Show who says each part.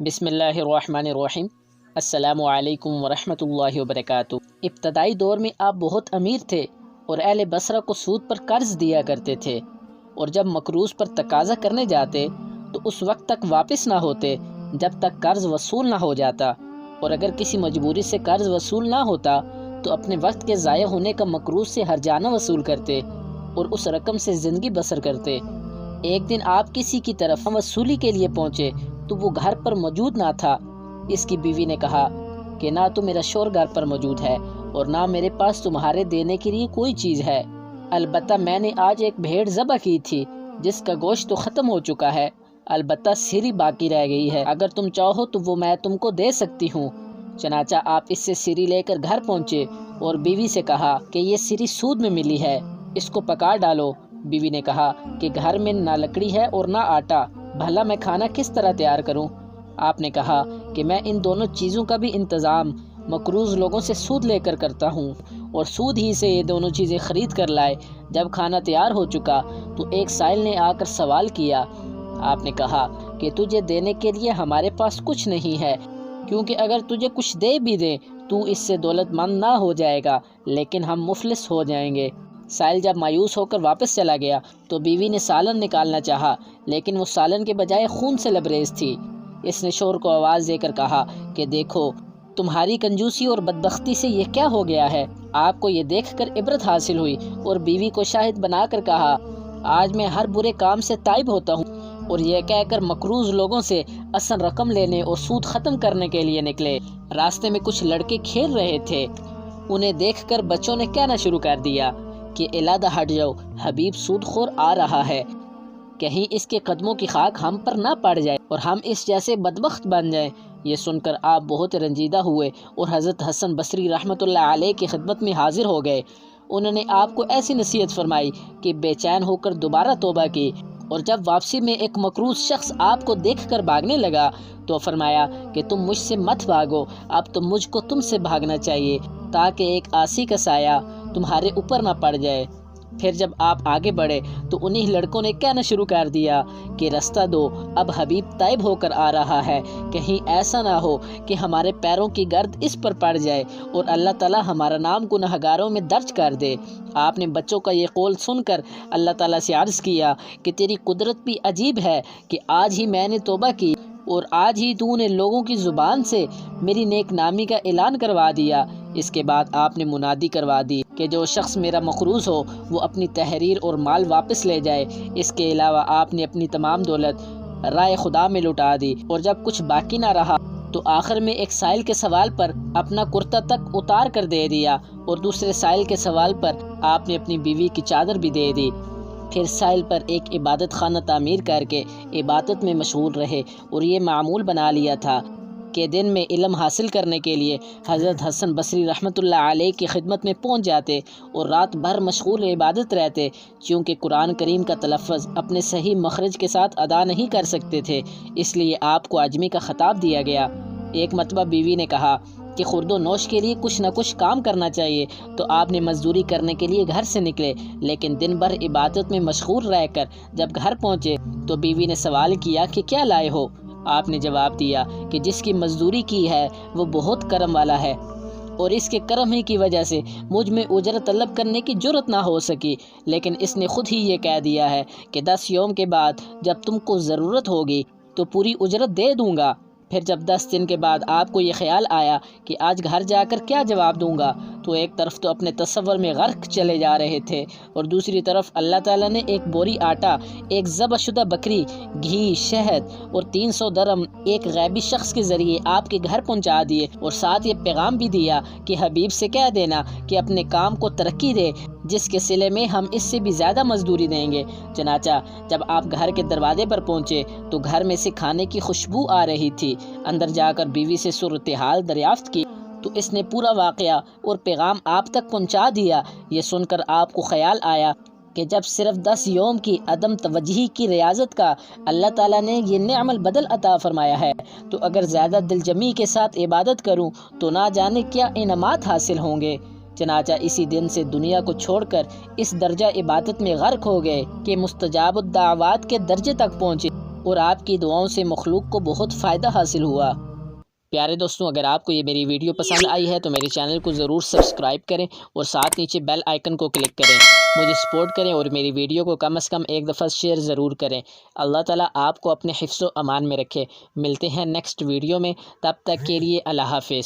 Speaker 1: بسم اللہ الرحمن الرحیم۔ السلام علیکم ورحمۃ اللہ وبرکاتہ۔ ابتدائی دور میں آپ بہت امیر تھے اور اہل بصرہ کو سود پر قرض دیا کرتے تھے، اور جب مقروض پر تقاضا کرنے جاتے تو اس وقت تک واپس نہ ہوتے جب تک قرض وصول نہ ہو جاتا، اور اگر کسی مجبوری سے قرض وصول نہ ہوتا تو اپنے وقت کے ضائع ہونے کا مقروض سے ہرجانہ وصول کرتے اور اس رقم سے زندگی بسر کرتے۔ ایک دن آپ کسی کی طرف وصولی کے لیے پہنچے تو وہ گھر پر موجود نہ تھا۔ اس کی بیوی نے کہا کہ نہ تو میرا شوہر گھر پر موجود ہے اور نہ میرے پاس تمہارے دینے کے لیے کوئی چیز ہے، البتہ میں نے آج ایک بھیڑ ذبح کی تھی جس کا گوشت تو ختم ہو چکا ہے، البتہ سری باقی رہ گئی ہے، اگر تم چاہو تو وہ میں تم کو دے سکتی ہوں۔ چنانچہ آپ اس سے سری لے کر گھر پہنچے اور بیوی سے کہا کہ یہ سری سود میں ملی ہے، اس کو پکا ڈالو۔ بیوی نے کہا کہ گھر میں نہ لکڑی ہے اور نہ آٹا، بھلا میں کھانا کس طرح تیار کروں؟ آپ نے کہا کہ میں ان دونوں چیزوں کا بھی انتظام مقروض لوگوں سے سود لے کر کرتا ہوں، اور سود ہی سے یہ دونوں چیزیں خرید کر لائے۔ جب کھانا تیار ہو چکا تو ایک سائل نے آ کر سوال کیا۔ آپ نے کہا کہ تجھے دینے کے لیے ہمارے پاس کچھ نہیں ہے، کیونکہ اگر تجھے کچھ دے بھی دیں تو اس سے دولت مند نہ ہو جائے گا، لیکن ہم مفلس ہو جائیں گے۔ سائل جب مایوس ہو کر واپس چلا گیا تو بیوی نے سالن نکالنا چاہا، لیکن وہ سالن کے بجائے خون سے لبریز تھی۔ اس نے شوہر کو آواز دے کر کہا کہ دیکھو تمہاری کنجوسی اور بدبختی سے یہ کیا ہو گیا ہے۔ آپ کو یہ دیکھ کر عبرت حاصل ہوئی اور بیوی کو شاہد بنا کر کہا آج میں ہر برے کام سے تائب ہوتا ہوں، اور یہ کہہ کر مقروض لوگوں سے اصل رقم لینے اور سود ختم کرنے کے لیے نکلے۔ راستے میں کچھ لڑکے کھیل رہے تھے، انہیں دیکھ کر بچوں نے کہنا شروع کر دیا کہ علیحدہ ہٹ جاؤ، حبیب سود خور آ رہا ہے، کہیں اس کے قدموں کی خاک ہم پر نہ پڑ جائے اور ہم اس جیسے بدبخت بن جائیں۔ یہ سن کر آپ بہت رنجیدہ ہوئے اور حضرت حسن بصری رحمۃ اللہ علیہ کی خدمت میں حاضر ہو گئے۔ انہوں نے آپ کو ایسی نصیحت فرمائی کہ بے چین ہو کر دوبارہ توبہ کی، اور جب واپسی میں ایک مقروض شخص آپ کو دیکھ کر بھاگنے لگا تو فرمایا کہ تم مجھ سے مت بھاگو، اب تو مجھ کو تم سے بھاگنا چاہیے تاکہ ایک عاصی کا سایہ تمہارے اوپر نہ پڑ جائے۔ پھر جب آپ آگے بڑھے تو انہی لڑکوں نے کہنا شروع کر دیا کہ رستہ دو، اب حبیب تائب ہو کر آ رہا ہے، کہیں ایسا نہ ہو کہ ہمارے پیروں کی گرد اس پر پڑ جائے اور اللہ تعالی ہمارا نام گنہگاروں میں درج کر دے۔ آپ نے بچوں کا یہ قول سن کر اللہ تعالیٰ سے عرض کیا کہ تیری قدرت بھی عجیب ہے کہ آج ہی میں نے توبہ کی اور آج ہی تو نے لوگوں کی زبان سے میری نیک نامی کا اعلان کروا دیا۔ اس کے بعد آپ نے منادی کروا دی کہ جو شخص میرا مقروض ہو وہ اپنی تحریر اور مال واپس لے جائے۔ اس کے علاوہ آپ نے اپنی تمام دولت رائے خدا میں لٹا دی، اور جب کچھ باقی نہ رہا تو آخر میں ایک سائل کے سوال پر اپنا کرتا تک اتار کر دے دیا، اور دوسرے سائل کے سوال پر آپ نے اپنی بیوی کی چادر بھی دے دی۔ پھر سائل پر ایک عبادت خانہ تعمیر کر کے عبادت میں مشغول رہے، اور یہ معمول بنا لیا تھا کہ دن میں علم حاصل کرنے کے لیے حضرت حسن بصری رحمۃ اللہ علیہ کی خدمت میں پہنچ جاتے اور رات بھر مشغول عبادت رہتے، چونکہ قرآن کریم کا تلفظ اپنے صحیح مخرج کے ساتھ ادا نہیں کر سکتے تھے، اس لیے آپ کو عجمی کا خطاب دیا گیا۔ ایک مرتبہ بیوی نے کہا کہ خورد و نوش کے لیے کچھ نہ کچھ کام کرنا چاہیے، تو آپ نے مزدوری کرنے کے لیے گھر سے نکلے، لیکن دن بھر عبادت میں مشغول رہ کر جب گھر پہنچے تو بیوی نے سوال کیا کہ کیا لائے ہو؟ آپ نے جواب دیا کہ جس کی مزدوری کی ہے وہ بہت کرم والا ہے، اور اس کے کرم ہی کی وجہ سے مجھ میں اجرت طلب کرنے کی جرت نہ ہو سکی، لیکن اس نے خود ہی یہ کہہ دیا ہے کہ 10 یوم کے بعد جب تم کو ضرورت ہوگی تو پوری اجرت دے دوں گا۔ پھر جب 10 دن کے بعد آپ کو یہ خیال آیا کہ آج گھر جا کر کیا جواب دوں گا، تو ایک طرف تو اپنے تصور میں غرق چلے جا رہے تھے، اور دوسری طرف اللہ تعالیٰ نے ایک بوری آٹا، ایک ذبح شدہ بکری، گھی، شہد اور 300 درم ایک غیبی شخص کے ذریعے آپ کے گھر پہنچا دیے، اور ساتھ یہ پیغام بھی دیا کہ حبیب سے کہہ دینا کہ اپنے کام کو ترقی دے، جس کے صلے میں ہم اس سے بھی زیادہ مزدوری دیں گے۔ چنانچہ جب آپ گھر کے دروازے پر پہنچے تو گھر میں سے کھانے کی خوشبو آ رہی تھی۔ اندر جا کر بیوی سے صورتحال دریافت کی تو اس نے پورا واقعہ اور پیغام آپ تک پہنچا دیا۔ یہ سن کر آپ کو خیال آیا کہ جب صرف 10 یوم کی عدم توجہی کی ریاضت کا اللہ تعالیٰ نے یہ نعم البدل عطا فرمایا ہے، تو اگر زیادہ دل جمی کے ساتھ عبادت کروں تو نہ جانے کیا انعامات حاصل ہوں گے۔ چنانچہ اسی دن سے دنیا کو چھوڑ کر اس درجہ عبادت میں غرق ہو گئے کہ مستجاب الدعوات کے درجے تک پہنچے، اور آپ کی دعاؤں سے مخلوق کو بہت فائدہ حاصل ہوا۔ پیارے دوستوں، اگر آپ کو یہ میری ویڈیو پسند آئی ہے تو میرے چینل کو ضرور سبسکرائب کریں اور ساتھ نیچے بیل آئیکن کو کلک کریں، مجھے سپورٹ کریں اور میری ویڈیو کو کم از کم ایک دفعہ شیئر ضرور کریں۔ اللہ تعالیٰ آپ کو اپنے حفظ و امان میں رکھے۔ ملتے ہیں نیکسٹ ویڈیو میں، تب تک کے لیے اللہ حافظ۔